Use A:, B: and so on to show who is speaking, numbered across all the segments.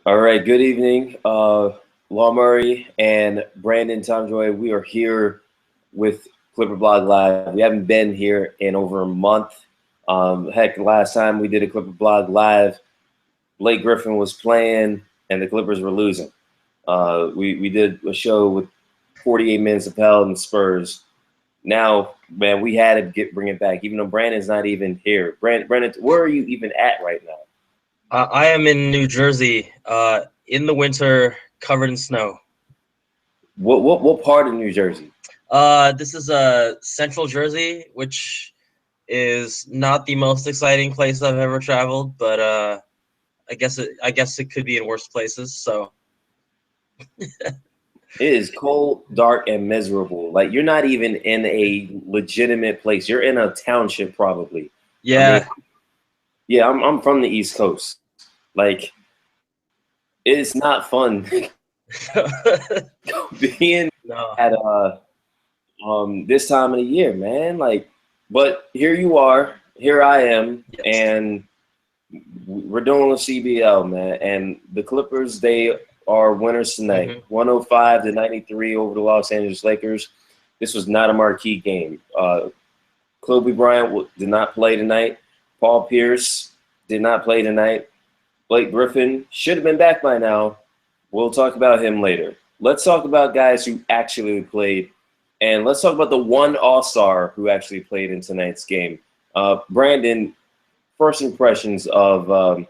A: All right, good evening, Law Murray and Brandon Tomjoy. We are here with Clipper Blog Live. We haven't been here in over a month. Heck, last time we did a Clipper Blog Live, Blake Griffin was playing and the Clippers were losing. We did a show with 48 minutes of hell and the Spurs. Now, man, we had to bring it back, even though Brandon's not even here. Brandon, where are you even at right now?
B: I am in New Jersey, in the winter, covered in snow.
A: What part of New Jersey?
B: This is Central Jersey, which is not the most exciting place I've ever traveled, but I guess it could be in worse places. So
A: It is cold, dark, and miserable. Like you're not even in a legitimate place. You're in a township, probably.
B: yeah,
A: Yeah, I'm from the East Coast. Like, it's not fun being
B: no,
A: at this time of the year, man. Like, but here you are, here I am,
B: yes.
A: and we're doing the CBL, man. And the Clippers, they are winners tonight, 105-93 over the Los Angeles Lakers. This was not a marquee game. Kobe Bryant did not play tonight. Paul Pierce did not play tonight. Blake Griffin should have been back by now. We'll talk about him later. Let's talk about guys who actually played, and let's talk about the one All-Star who actually played in tonight's game. Brandon, first impressions of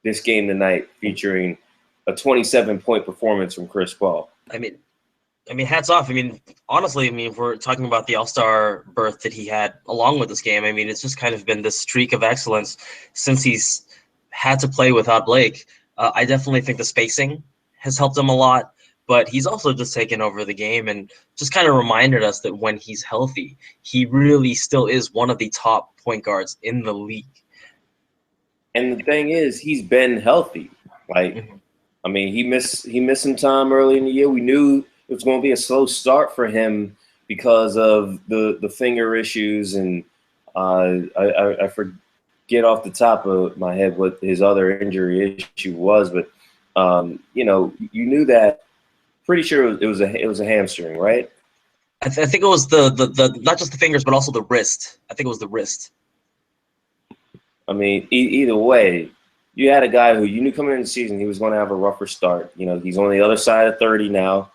A: this game tonight featuring a 27-point performance from Chris Paul.
B: I mean, hats off. I mean, honestly, if we're talking about the All-Star berth that he had along with this game, I mean, it's just kind of been this streak of excellence since he's had to play without Blake. I definitely think the spacing has helped him a lot, but he's also just taken over the game and just kind of reminded us that when he's healthy, he really still is one of the top point guards in the league.
A: And the thing is, he's been healthy. Like, I mean, he missed some time early in the year. We knew it was going to be a slow start for him because of the finger issues, and I forget off the top of my head what his other injury issue was, but you knew that. Pretty sure it was a hamstring, right?
B: I think it was the not just the fingers, but also the wrist. I think it was the wrist.
A: I mean, either way, you had a guy who you knew coming into the season he was going to have a rougher start. He's on the other side of 30 now,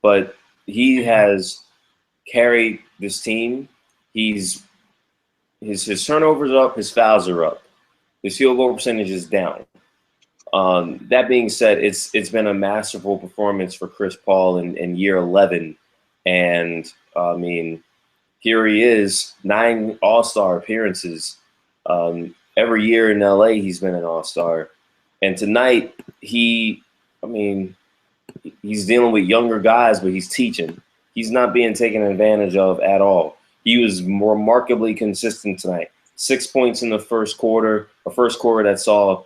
A: but he has carried this team. His turnovers are up, his fouls are up, his field goal percentage is down. That being said, it's been a masterful performance for Chris Paul in year 11, and I mean, here he is, 9 All-Star appearances. Every year in LA, he's been an All-Star, and tonight he's dealing with younger guys, but he's teaching. He's not being taken advantage of at all. He was remarkably consistent tonight. 6 points in the first quarter, a first quarter that saw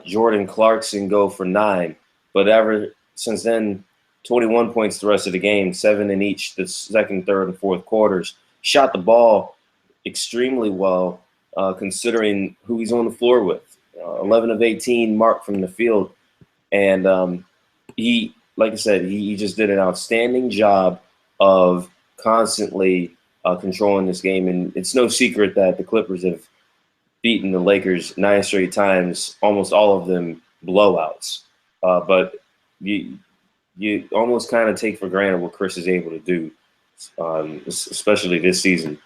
A: Jordan Clarkson go for 9. But ever since then, 21 points the rest of the game, 7 in each the second, third, and fourth quarters. Shot the ball extremely well, considering who he's on the floor with. 11 of 18 mark from the field. And he, like I said, he just did an outstanding job of constantly controlling this game. And it's no secret that the Clippers have beaten the Lakers 9 straight times, almost all of them blowouts. But you almost kind of take for granted what Chris is able to do, especially this season.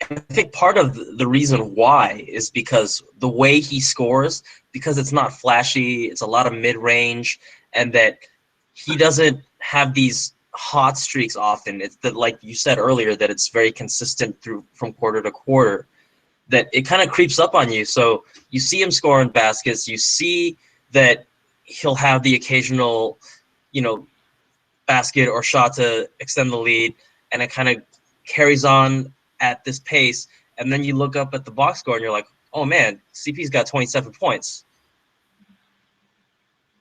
B: I think part of the reason why is because the way he scores, because it's not flashy, it's a lot of mid-range, and that he doesn't have these hot streaks often. It's that, like you said earlier, that it's very consistent from quarter to quarter, that it kind of creeps up on you. So you see him scoring baskets, you see that he'll have the occasional, basket or shot to extend the lead, and it kind of carries on at this pace. And then you look up at the box score and you're like, oh man, CP's got 27 points.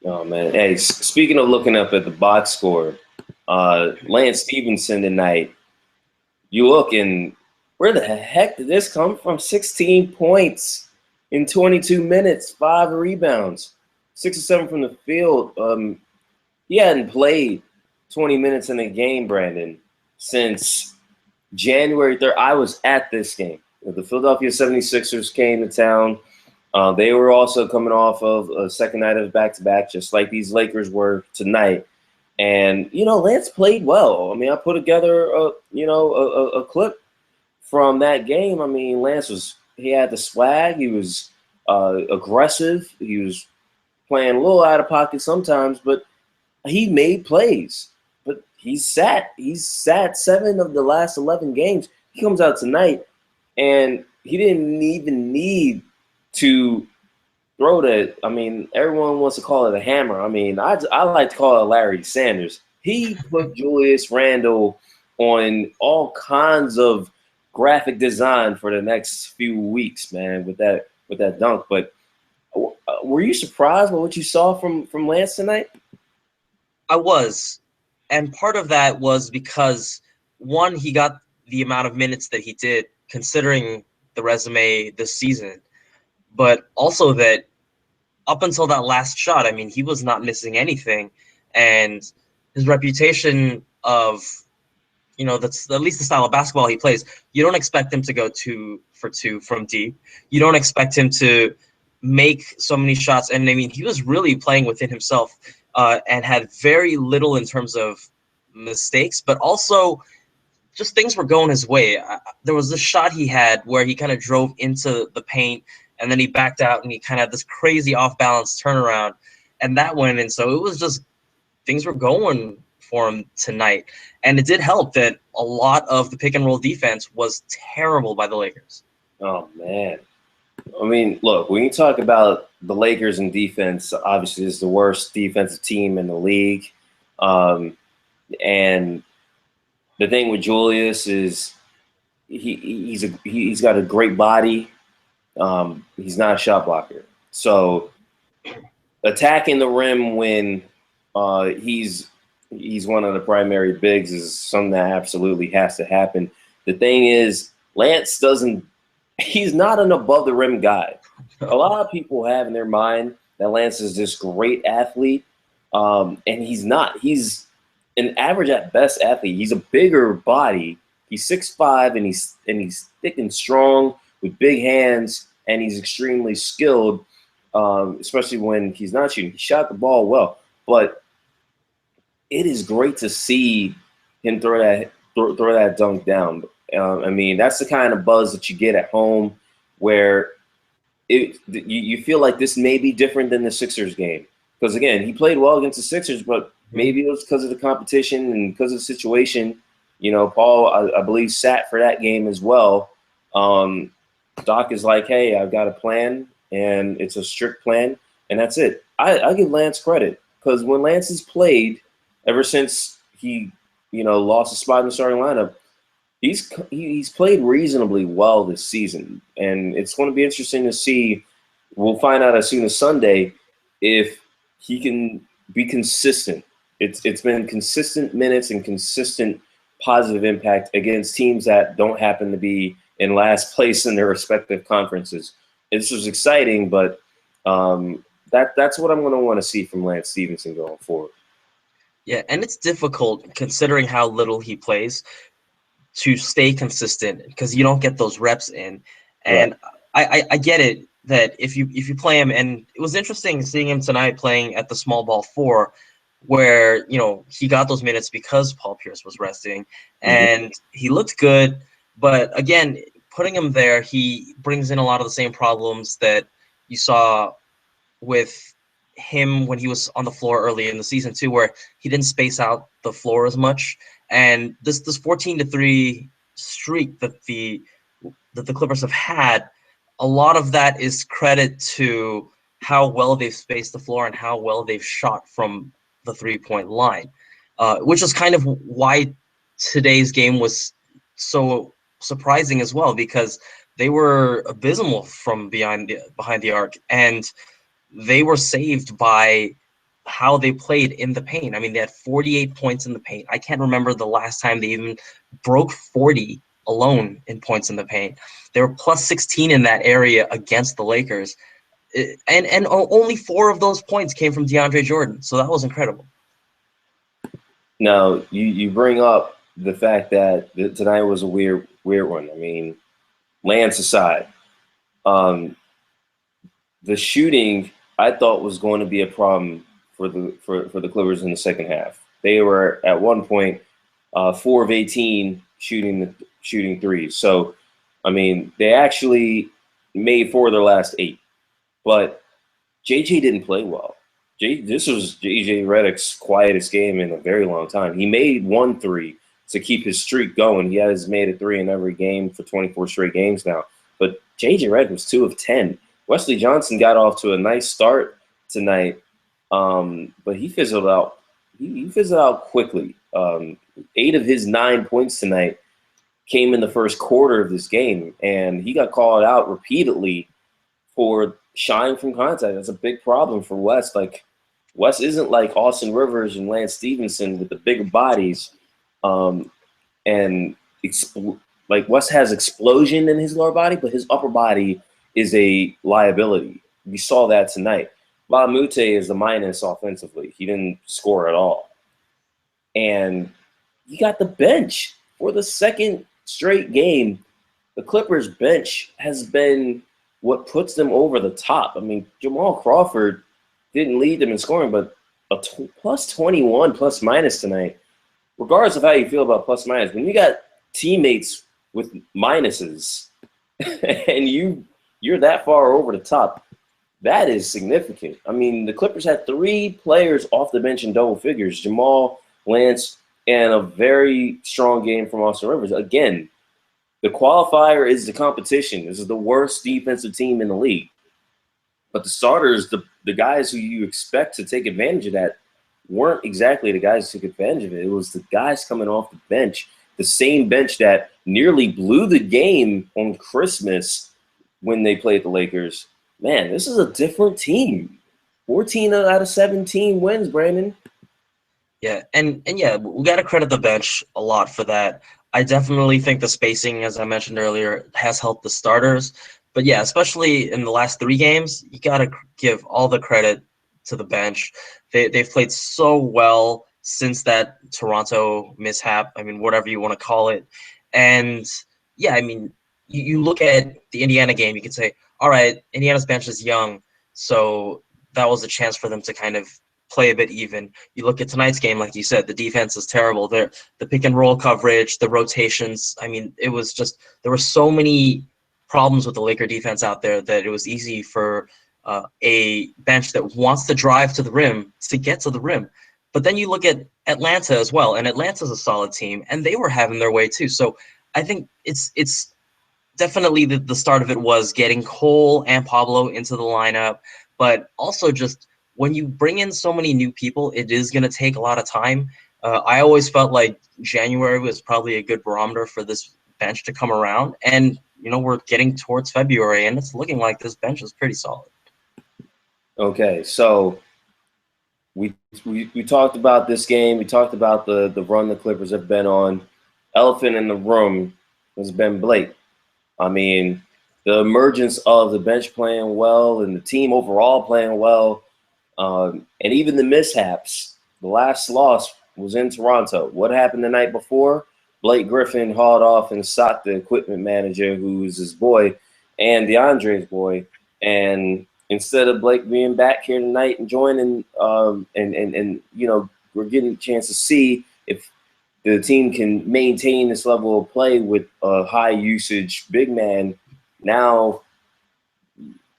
A: Oh man. Hey, speaking of looking up at the box score, Lance Stephenson tonight, you look and where the heck did this come from? 16 points. in 22 minutes, 5 rebounds, 6 or 7 from the field. He hadn't played 20 minutes in a game, Brandon, since January 3rd. I was at this game. The Philadelphia 76ers came to town. They were also coming off of a second night of back-to-back, just like these Lakers were tonight. And, Lance played well. I mean, I put together a clip from that game. I mean, he had the swag. He was aggressive. He was playing a little out of pocket sometimes, but he made plays. But he's sat 7 of the last 11 games. He comes out tonight, and he didn't even need to throw that. I mean, everyone wants to call it a hammer. I mean, I like to call it Larry Sanders. He put Julius Randle on all kinds of graphic design for the next few weeks, man, with that dunk. But were you surprised by what you saw from Lance tonight?
B: I was. And part of that was because, one, he got the amount of minutes that he did, considering the resume this season. But also that up until that last shot, I mean, he was not missing anything. And his reputation of, that's at least the style of basketball he plays. You don't expect him to go 2 for 2 from deep. You don't expect him to make so many shots. And, I mean, he was really playing within himself and had very little in terms of mistakes, but also just things were going his way. There was this shot he had where he kind of drove into the paint, and then he backed out, and he kind of had this crazy off-balance turnaround, and that went in. So it was just things were going for him tonight. And it did help that a lot of the pick-and-roll defense was terrible by the Lakers.
A: Oh, man. I mean, look, when you talk about the Lakers and defense, obviously it's the worst defensive team in the league. And the thing with Julius is he's got a great body. He's not a shot blocker. So attacking the rim when he's one of the primary bigs is something that absolutely has to happen. The thing is, Lance he's not an above the rim guy. A lot of people have in their mind that Lance is this great athlete, and he's not. He's an average at best athlete. He's a bigger body. He's 6'5", and he's thick and strong with big hands, and he's extremely skilled, especially when he's not shooting. He shot the ball well, but it is great to see him throw that dunk down. I mean, that's the kind of buzz that you get at home, where you feel like this may be different than the Sixers game. Because, again, he played well against the Sixers, but maybe it was because of the competition and because of the situation. Paul, I believe, sat for that game as well. Doc is like, hey, I've got a plan, and it's a strict plan, and that's it. I give Lance credit, because when Lance has played, ever since he, lost a spot in the starting lineup, he's played reasonably well this season, and it's going to be interesting to see. We'll find out as soon as Sunday if he can be consistent. It's been consistent minutes and consistent positive impact against teams that don't happen to be in last place in their respective conferences. This was exciting, but that's what I'm going to want to see from Lance Stephenson going forward.
B: Yeah, and it's difficult considering how little he plays to stay consistent, because you don't get those reps in. And right. I get it that if you play him, and it was interesting seeing him tonight playing at the small ball 4, where he got those minutes because Paul Pierce was resting, and he looked good. But again, putting him there, he brings in a lot of the same problems that you saw with him when he was on the floor early in the season too, where he didn't space out the floor as much. And this 14-3 streak that the Clippers have had, a lot of that is credit to how well they've spaced the floor and how well they've shot from the 3-point line, which is kind of why today's game was so surprising as well, because they were abysmal from behind the arc, and they were saved by how they played in the paint. I mean, they had 48 points in the paint. I can't remember the last time they even broke 40 alone in points in the paint. They were plus 16 in that area against the Lakers. And only 4 of those points came from DeAndre Jordan. So that was incredible.
A: Now, you bring up the fact that tonight was a weird one. I mean, Lance aside, the shooting I thought was going to be a problem for the Clippers in the second half. They were at one point 4 of 18 shooting threes. So, I mean, they actually made 4 of their last 8. But JJ didn't play well. This was JJ Redick's quietest game in a very long time. He made 1 3 to keep his streak going. He has made a 3 in every game for 24 straight games now. But JJ Redick was 2 of 10. Wesley Johnson got off to a nice start tonight, but he fizzled out. He fizzled out quickly. 8 of his 9 points tonight came in the first quarter of this game, and he got called out repeatedly for shying from contact. That's a big problem for Wes. Like, Wes isn't like Austin Rivers and Lance Stephenson with the bigger bodies, like Wes has explosion in his lower body, but his upper body is a liability. We saw that tonight. Lamute is the minus offensively. He didn't score at all. And he got the bench for the second straight game. The Clippers bench has been what puts them over the top. I mean, Jamal Crawford didn't lead them in scoring, but a plus 21 plus minus tonight. Regardless of how you feel about plus minus, when you got teammates with minuses and you're that far over the top, that is significant. I mean, the Clippers had 3 players off the bench in double figures: Jamal, Lance, and a very strong game from Austin Rivers. Again, the qualifier is the competition. This is the worst defensive team in the league. But the starters, the guys who you expect to take advantage of that, weren't exactly the guys who took advantage of it. It was the guys coming off the bench, the same bench that nearly blew the game on Christmas when they played the Lakers. Man, this is a different team. 14 out of 17 wins, Brandon.
B: Yeah, and yeah, we got to credit the bench a lot for that. I definitely think the spacing, as I mentioned earlier, has helped the starters. But yeah, especially in the last 3 games, you got to give all the credit to the bench. They've played so well since that Toronto mishap. I mean, whatever you want to call it. And yeah, I mean, you look at the Indiana game, you could say, all right, Indiana's bench is young, so that was a chance for them to kind of play a bit even. You look at tonight's game, like you said, the defense is terrible. The pick and roll coverage, the rotations. I mean, it was just, there were so many problems with the Laker defense out there that it was easy for a bench that wants to drive to the rim to get to the rim. But then you look at Atlanta as well, and Atlanta's a solid team, and they were having their way too. So I think it's definitely the start of it was getting Cole and Pablo into the lineup, but also just when you bring in so many new people, it is going to take a lot of time. I always felt like January was probably a good barometer for this bench to come around, and we're getting towards February, and it's looking like this bench is pretty solid.
A: Okay, so we talked about this game. We talked about the run the Clippers have been on. Elephant in the room has been Blake. I mean, the emergence of the bench playing well and the team overall playing well, and even the mishaps. The last loss was in Toronto. What happened the night before? Blake Griffin hauled off and socked the equipment manager, who's his boy, and DeAndre's boy. And instead of Blake being back here tonight and joining, and we're getting a chance to see if the team can maintain this level of play with a high usage big man. Now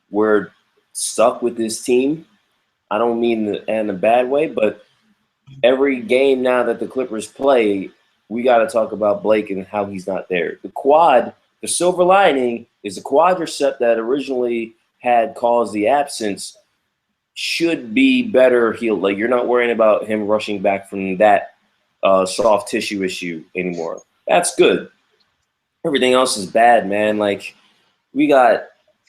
A: we're stuck with this team. I don't mean in a bad way, but every game now that the Clippers play, we got to talk about Blake and how he's not there. The silver lining is the quadricep that originally had caused the absence should be better healed. Like, you're not worrying about him rushing back from that soft tissue issue anymore. That's good. Everything else is bad, man. Like, we got,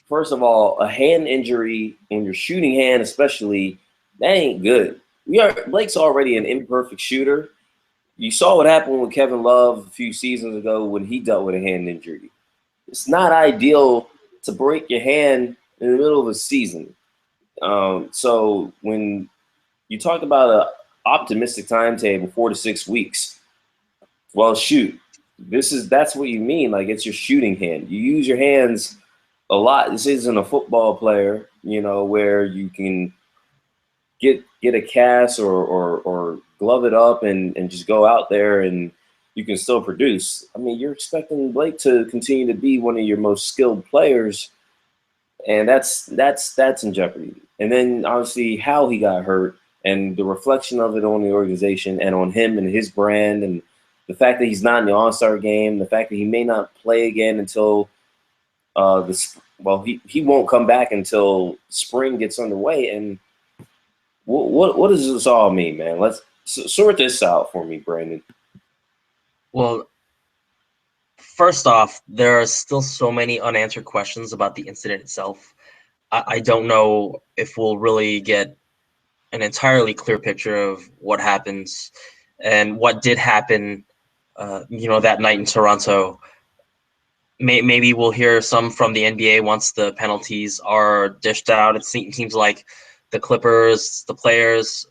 A: first of all, a hand injury on your shooting hand, especially. That ain't good. Blake's already an imperfect shooter, You saw what happened with Kevin Love a few seasons ago when he dealt with a hand injury. It's not ideal to break your hand in the middle of a season. So when you talk about an optimistic timetable, 4 to 6 weeks, well, shoot, that's what you mean. Like, it's your shooting hand. You use your hands a lot. This isn't a football player, where you can get a cast or glove it up and just go out there and you can still produce. I mean, you're expecting Blake to continue to be one of your most skilled players, and that's in jeopardy. And then obviously how he got hurt and the reflection of it on the organization and on him and his brand, and the fact that he's not in the All-Star game, the fact that he may not play again until he won't come back until spring gets underway. And what does this all mean, man? Let's sort this out for me, Brandon.
B: Well, first off, there are still so many unanswered questions about the incident itself. I don't know if we'll really get an entirely clear picture of what happens and what did happen, that night in Toronto. Maybe we'll hear some from the NBA once the penalties are dished out. It seems like the Clippers, the players,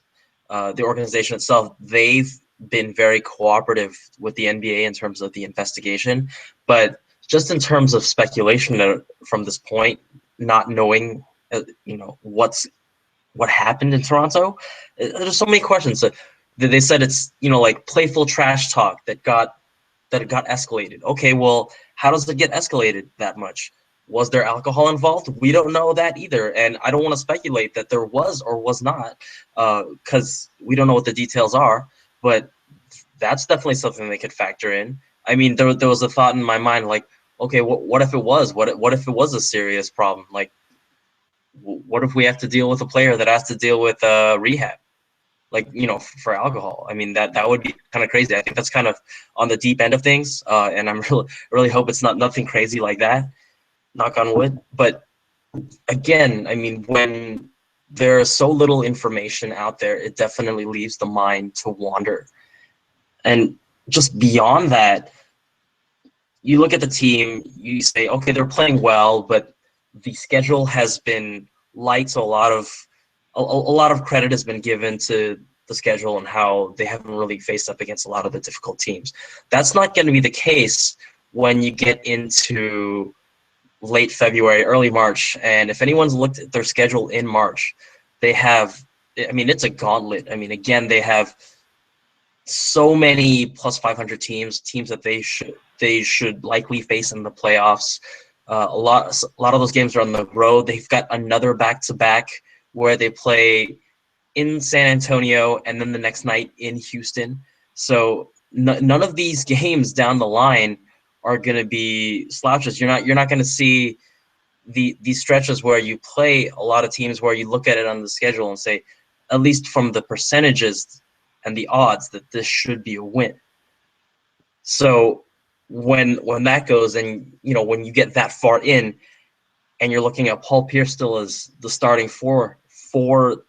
B: the organization itself, they've been very cooperative with the NBA in terms of the investigation. But just in terms of speculation from this point, not knowing, what happened in Toronto, there's so many questions. They said it's, like playful trash talk that got escalated. Okay, well, how does it get escalated that much? Was there alcohol involved? We don't know that either, and I don't want to speculate that there was or was not, because we don't know what the details are. But that's definitely something they could factor in. I mean, there was a thought in my mind, like, okay, what if it was? What if it was a serious problem? Like, what if we have to deal with a player that has to deal with rehab? Like, for alcohol. I mean, that would be kind of crazy. I think that's kind of on the deep end of things, and I'm really hope it's nothing crazy like that. Knock on wood. But again, I mean, when there is so little information out there, it definitely leaves the mind to wander. And just beyond that, you look at the team, you say, okay, they're playing well, but the schedule has been light, so a lot of credit has been given to the schedule and how they haven't really faced up against a lot of the difficult teams. That's not going to be the case when you get into late February, early March. And if anyone's looked at their schedule in March, they have, I mean, it's a gauntlet. I mean, again, they have so many plus 500 teams that they should likely face in the playoffs. A lot of those games are on the road. They've got another back-to-back where they play in San Antonio and then the next night in Houston. So none of these games down the line are going to be slouches. You're not going to see these stretches where you play a lot of teams where you look at it on the schedule and say, at least from the percentages and the odds, that this should be a win. So when that goes, and when you get that far in, and you're looking at Paul Pierce still as the starting for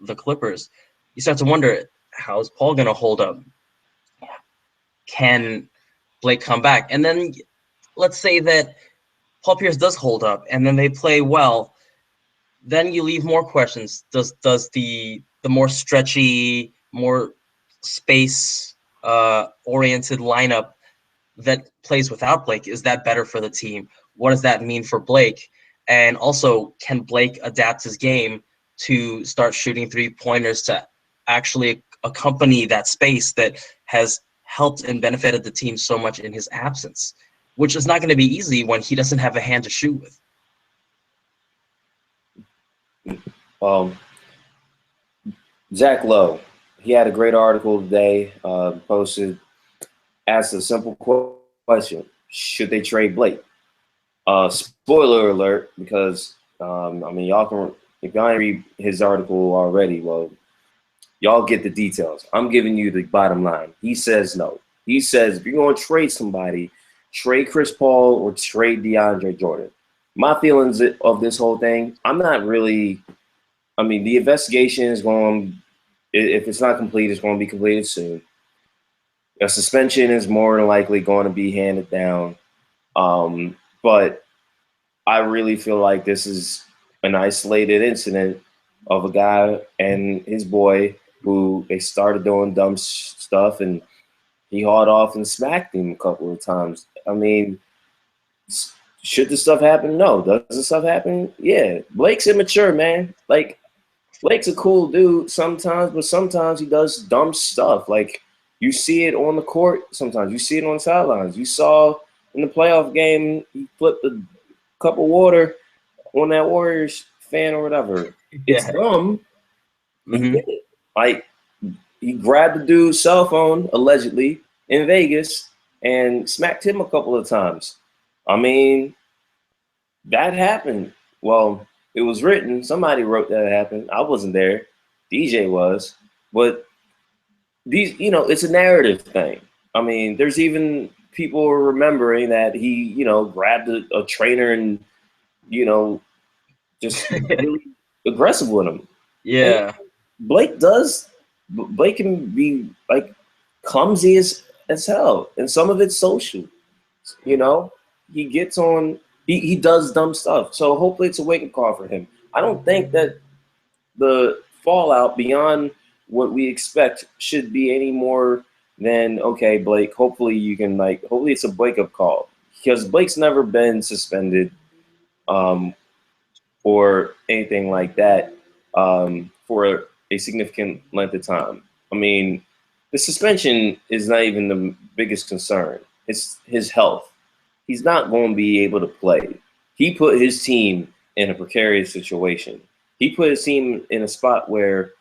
B: the Clippers, you start to wonder, how is Paul going to hold up? Can Blake come back? And then let's say that Paul Pierce does hold up, and then they play well. Then you leave more questions. Does the more stretchy, more space oriented lineup that plays without Blake, is that better for the team? What does that mean for Blake? And also, can Blake adapt his game to start shooting 3-pointers to actually accompany that space that has helped and benefited the team so much in his absence, which is not going to be easy when he doesn't have a hand to shoot with.
A: Zach Lowe, he had a great article today, posted, asked a simple question: should they trade Blake? Spoiler alert, because y'all can, if y'all read his article already, well, y'all get the details. I'm giving you the bottom line. He says no. He says if you're going to trade somebody, trade Chris Paul or trade DeAndre Jordan. My feelings of this whole thing, I'm not really. The investigation is going. If it's not complete, it's going to be completed soon. A suspension is more than likely going to be handed down. But I really feel like this is an isolated incident of a guy and his boy who they started doing dumb stuff, and he hauled off and smacked him a couple of times. I mean, should this stuff happen? No. Does this stuff happen? Yeah. Blake's immature, man. Like, Blake's a cool dude sometimes, but sometimes he does dumb stuff. Like, you see it on the court sometimes. You see it on the sidelines. You saw in the playoff game, he flipped a cup of water on that Warriors fan or whatever. It's
B: Yeah.
A: dumb. He
B: Mm-hmm.
A: did it. Like, he grabbed the dude's cell phone, allegedly, in Vegas and smacked him a couple of times. I mean, that happened. Well, it was written. Somebody wrote that it happened. I wasn't there. DJ was. But these, it's a narrative thing. I mean, there's even people remembering that he, grabbed a trainer and, just really aggressive with him. And
B: Yeah.
A: Blake can be like clumsy as hell. And some of it's social. You know, he gets on, he does dumb stuff. So hopefully it's a wake up call for him. I don't think that the fallout beyond what we expect should be any more than, okay, Blake, hopefully you can, hopefully it's a wake up call, because Blake's never been suspended um, or anything like that for a significant length of time. I mean, the suspension is not even the biggest concern. It's his health. He's not going to be able to play. He put his team in a precarious situation. He put his team in a spot where,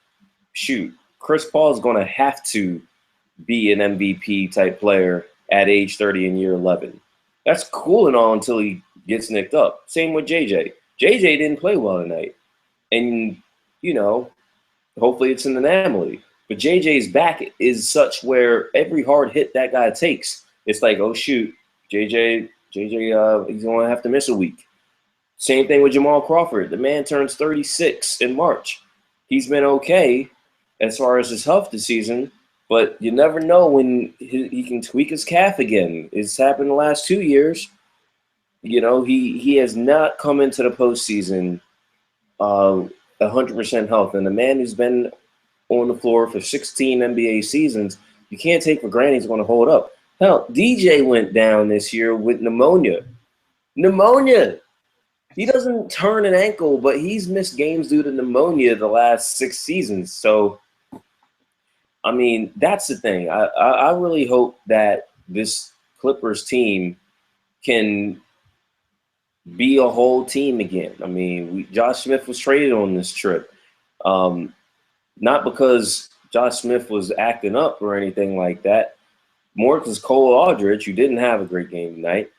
A: shoot, Chris Paul is going to have to be an MVP type player at age 30 in year 11. That's cool and all until he gets nicked up. Same with JJ. JJ didn't play well tonight. And, hopefully it's an anomaly. But JJ's back is such where every hard hit that guy takes, it's like, oh, shoot, JJ, he's going to have to miss a week. Same thing with Jamal Crawford. The man turns 36 in March. He's been okay as far as his health this season, but you never know when he can tweak his calf again. It's happened the last 2 years. He has not come into the postseason 100% health. And the man who's been on the floor for 16 NBA seasons, you can't take for granted he's going to hold up. Hell, DJ went down this year with pneumonia. Pneumonia! He doesn't turn an ankle, but he's missed games due to pneumonia the last 6 seasons. So, I mean, that's the thing. I really hope that this Clippers team can be a whole team again. I mean, Josh Smith was traded on this trip. Not because Josh Smith was acting up or anything like that. More because Cole Aldridge, who didn't have a great game tonight,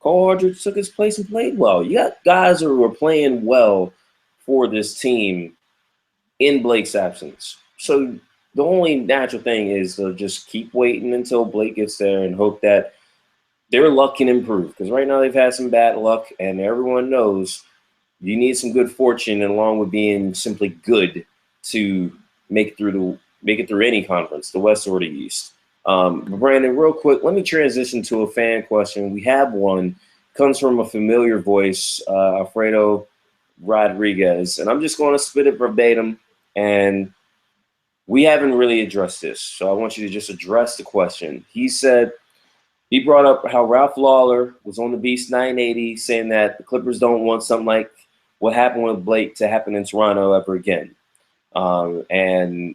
A: Cole Aldridge took his place and played well. You got guys who were playing well for this team in Blake's absence. So the only natural thing is to just keep waiting until Blake gets there and hope that their luck can improve. Because right now they've had some bad luck, and everyone knows you need some good fortune along with being simply good to make it through any conference, the West or the East. Brandon, real quick, let me transition to a fan question. We have one. Comes from a familiar voice, Alfredo Rodriguez. And I'm just going to spit it verbatim. And we haven't really addressed this, so I want you to just address the question. He said, he brought up how Ralph Lawler was on the Beast 980 saying that the Clippers don't want something like what happened with Blake to happen in Toronto ever again. And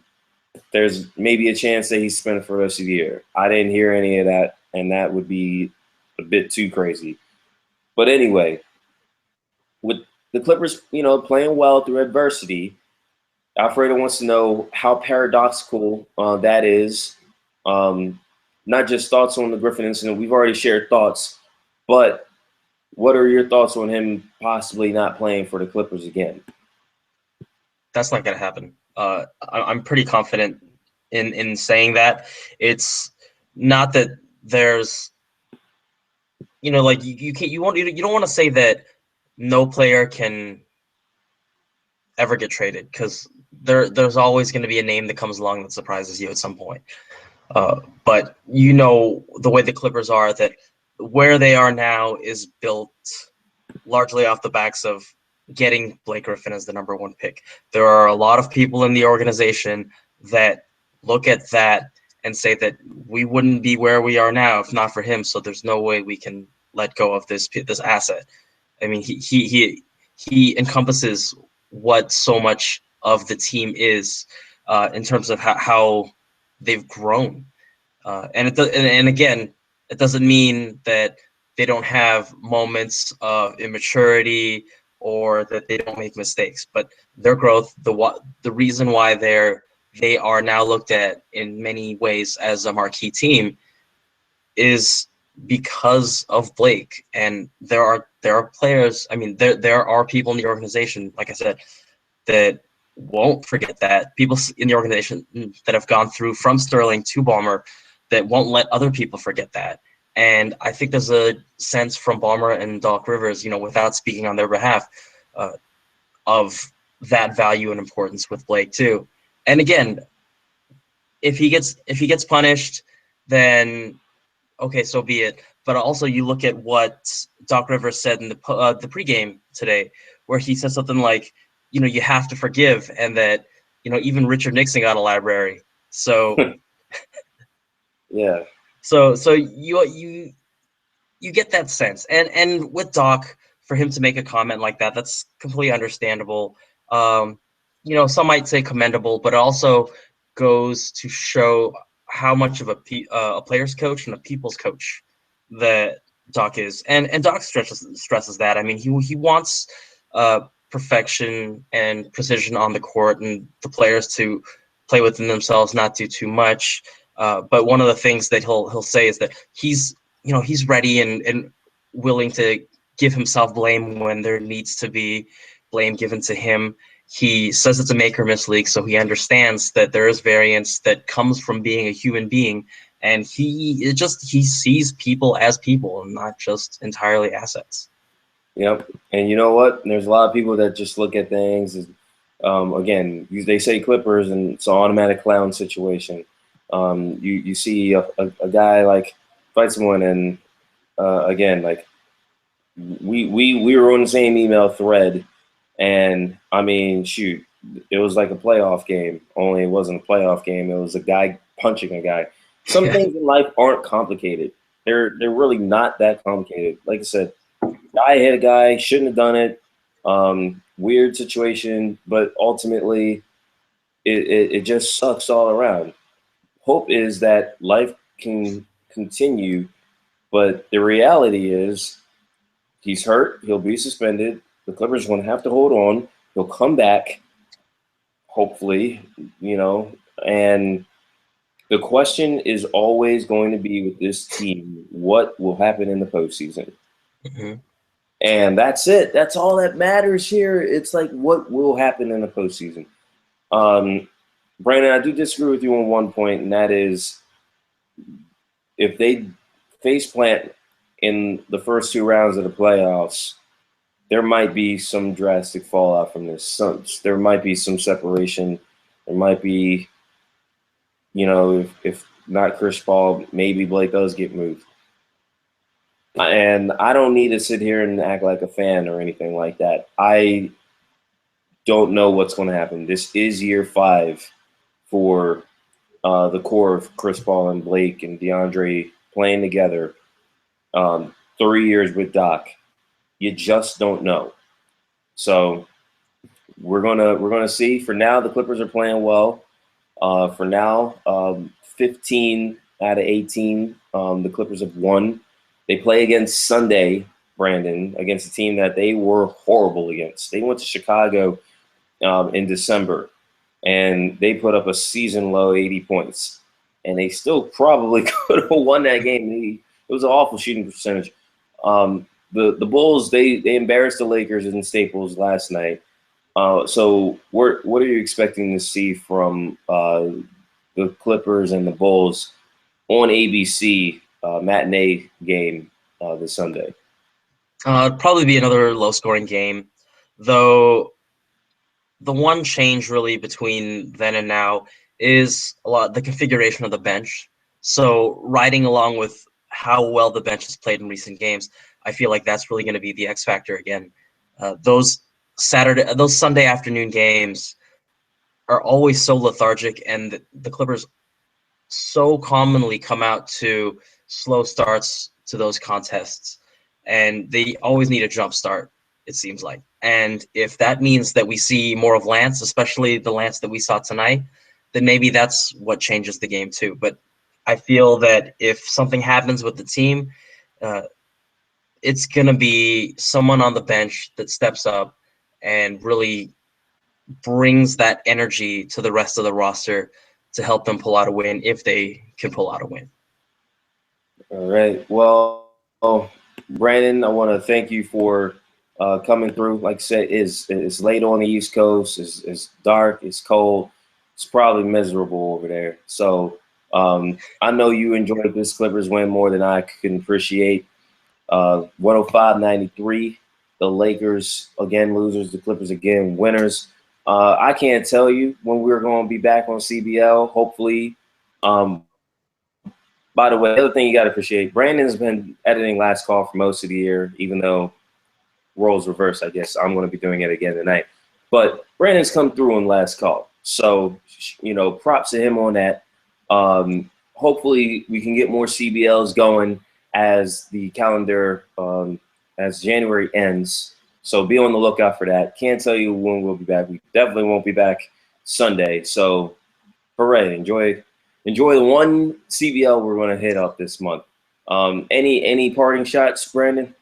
A: there's maybe a chance that he's spent for the rest of the year. I didn't hear any of that, and that would be a bit too crazy. But anyway, with the Clippers, playing well through adversity, Alfredo wants to know how paradoxical that is. Not just thoughts on the Griffin incident. We've already shared thoughts, but what are your thoughts on him possibly not playing for the Clippers again?
B: That's not going to happen. I'm pretty confident in saying that. It's not that there's, you don't want to say that no player can ever get traded, because there's always going to be a name that comes along that surprises you at some point. But you know the way the Clippers are, that where they are now is built largely off the backs of getting Blake Griffin as the number one pick. There are a lot of people in the organization that look at that and say that we wouldn't be where we are now if not for him. So there's no way we can let go of this asset. I mean, he encompasses what so much of the team is in terms of how they've grown. And again, it doesn't mean that they don't have moments of immaturity or that they don't make mistakes, but their growth, the reason why they are now looked at in many ways as a marquee team is because of Blake. And there are players. I mean, there are people in the organization, like I said, that won't forget that. People in the organization that have gone through from Sterling to Ballmer that won't let other people forget that. And I think there's a sense from Ballmer and Doc Rivers, without speaking on their behalf, of that value and importance with Blake too. And again, if he gets punished, then okay, so be it. But also, you look at what Doc Rivers said in the pregame today, where he said something like, you have to forgive, and that even Richard Nixon got a library. So
A: yeah.
B: So you get that sense, and with Doc, for him to make a comment like that, that's completely understandable. Some might say commendable, but it also goes to show how much of a player's coach and a people's coach that Doc is, and Doc stresses that. I mean, he wants perfection and precision on the court, and the players to play within themselves, not do too much. But one of the things that he'll say is that he's ready and willing to give himself blame when there needs to be blame given to him. He says it's a make or miss league, so he understands that there is variance that comes from being a human being, and he sees people as people and not just entirely assets.
A: Yep. And you know what? There's a lot of people that just look at things as, again, they say Clippers and it's an automatic clown situation. You see a guy like fight someone, and again, like we were on the same email thread, and I mean, shoot, it was like a playoff game. Only it wasn't a playoff game. It was a guy punching a guy. Some things in life aren't complicated. They're really not that complicated. Like I said, guy hit a guy, shouldn't have done it. Weird situation, but ultimately, it just sucks all around. Hope is that life can continue, but the reality is he's hurt. He'll be suspended. The Clippers are going to have to hold on. He'll come back, hopefully, and the question is always going to be with this team, what will happen in the postseason?
B: Mm-hmm.
A: And that's it. That's all that matters here. It's like, what will happen in the postseason? Brandon, I do disagree with you on one point, and that is if they faceplant in the first two rounds of the playoffs, there might be some drastic fallout from this. There might be some separation. There might be, if not Chris Paul, maybe Blake does get moved. And I don't need to sit here and act like a fan or anything like that. I don't know what's going to happen. This is year 5 for the core of Chris Paul and Blake and DeAndre playing together. 3 years with Doc. You just don't know. So we're gonna see. For now, the Clippers are playing well. For now, 15 out of 18, the Clippers have won. They play against Sunday, Brandon, against a team that they were horrible against. They went to Chicago in December, and they put up a season-low 80 points. And they still probably could have won that game. It was an awful shooting percentage. The Bulls, they embarrassed the Lakers in Staples last night. So what are you expecting to see from the Clippers and the Bulls on ABC matinee game this Sunday?
B: It'd probably be another low-scoring game, though. The one change really between then and now is the configuration of the bench. So riding along with how well the bench has played in recent games, I feel like that's really going to be the X factor again. Those Sunday afternoon games are always so lethargic, and the Clippers so commonly come out to slow starts to those contests, and they always need a jump start, it seems like. And if that means that we see more of Lance, especially the Lance that we saw tonight, then maybe that's what changes the game too. But I feel that if something happens with the team, uh, it's going to be someone on the bench that steps up and really brings that energy to the rest of the roster to help them pull out a win if they can pull out a win.
A: All right. Well, Brandon, I want to thank you for coming through. Like I said, it's late on the East Coast. It's dark. It's cold. It's probably miserable over there. So I know you enjoyed this Clippers win more than I can appreciate. 105-93. The Lakers again losers. The Clippers again winners. I can't tell you when we're going to be back on CBL. Hopefully. By the way, the other thing you got to appreciate, Brandon's been editing Last Call for most of the year, even though roles reversed. I guess I'm going to be doing it again tonight. But Brandon's come through on Last Call. So, props to him on that. Hopefully we can get more CBLs going as the calendar, as January ends. So be on the lookout for that. Can't tell you when we'll be back. We definitely won't be back Sunday. So hooray, enjoy the one CBL we're going to hit up this month. Any parting shots, Brandon?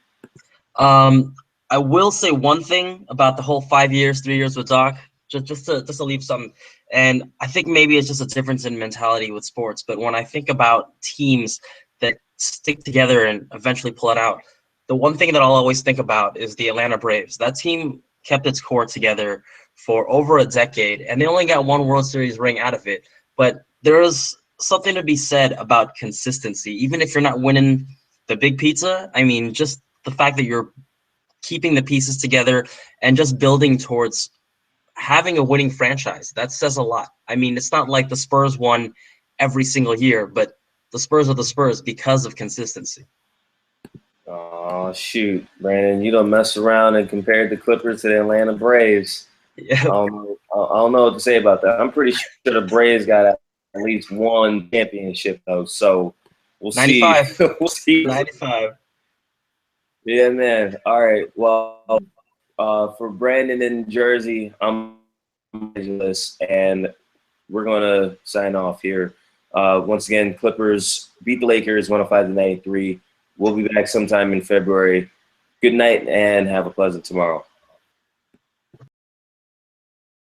B: I will say one thing about the whole 5 years, 3 years with Doc, just to leave something. And I think maybe it's just a difference in mentality with sports. But when I think about teams that stick together and eventually pull it out, the one thing that I'll always think about is the Atlanta Braves. That team kept its core together for over a decade, and they only got one World Series ring out of it. But there is something to be said about consistency. Even if you're not winning the big pizza, I mean, just the fact that you're keeping the pieces together and just building towards having a winning franchise, that says a lot. I mean, it's not like the Spurs won every single year, but the Spurs are the Spurs because of consistency.
A: Oh, shoot, Brandon, you don't mess around and compared the Clippers to the Atlanta Braves.
B: Yeah.
A: I don't know what to say about that. I'm pretty sure the Braves got at least one championship, though. So we'll
B: 95.
A: see. We'll see.
B: 95.
A: Yeah, man. All right. Well, for Brandon in Jersey, I'm Angeles, and we're gonna sign off here. Once again, Clippers beat the Lakers 105-93. We'll be back sometime in February. Good night and have a pleasant tomorrow.